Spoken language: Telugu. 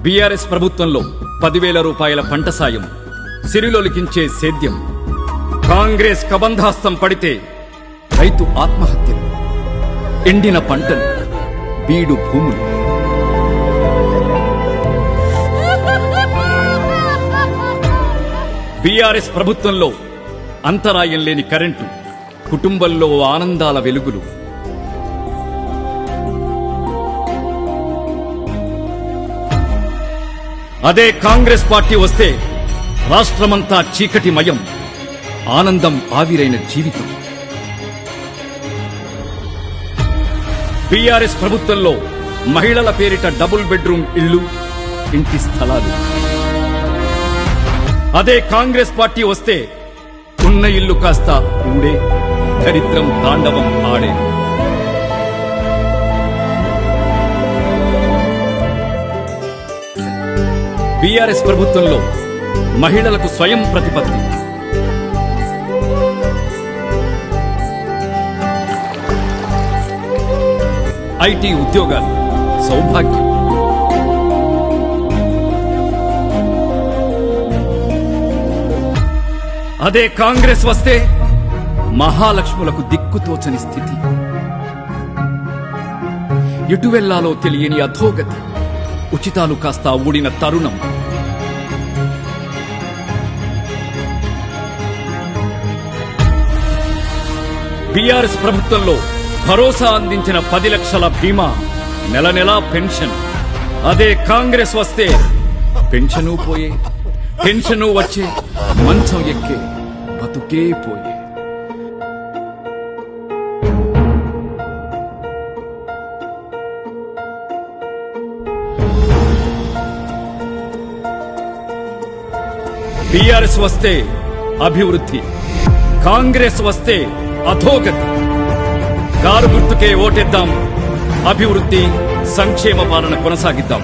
బీఆర్ఎస్ ప్రభుత్వంలో 10,000 రూపాయల పంట సాయం, సిరిలొలికించే సేద్యం. కాంగ్రెస్ కబంధాస్తం పడితే రైతు ఆత్మహత్యలు, ఎండిన పంటలు, బీడు భూములు. బీఆర్ఎస్ ప్రభుత్వంలో అంతరాయం లేని కరెంటు, కుటుంబంలో ఆనందాల వెలుగులు. అదే కాంగ్రెస్ పార్టీ వస్తే రాష్ట్రమంతా చీకటిమయం, ఆనందం ఆవిరైన జీవితం. బీఆర్ఎస్ ప్రభుత్వంలో మహిళల పేరిట డబుల్ బెడ్రూమ్ ఇళ్లు, ఇంటి స్థలాలు. అదే కాంగ్రెస్ పార్టీ వస్తే ఉన్న ఇల్లు కాస్త ఊడే, దరిద్రం తాండవం ఆడే. బీఆర్ఎస్ ప్రభుత్వంలో మహిళలకు స్వయం ప్రతిపత్తి, ఐటీ ఉద్యోగాలు, సౌభాగ్యం. అదే కాంగ్రెస్ వస్తే మహాలక్ష్ములకు దిక్కుతోచని స్థితి, ఎటు వెళ్లాలో తెలియని అధోగతి, ఉచితాలు కాస్త ఊడిన తరుణం. బీఆర్ఎస్ ప్రభుత్వంలో భరోసా అందించిన 10 లక్షల బీమా, నెల నెలా పెన్షన్. అదే కాంగ్రెస్ వస్తే పెన్షను పోయే, పెన్షను వచ్చే, మంచం ఎక్కే, బతుకే పోయే. బీఆర్ఎస్ వస్తే అభివృద్ధి, కాంగ్రెస్ వస్తే అధోగతి. కారు గుర్తుకే ఓటేద్దాం, అభివృద్ధి సంక్షేమ పాలన కొనసాగిద్దాం.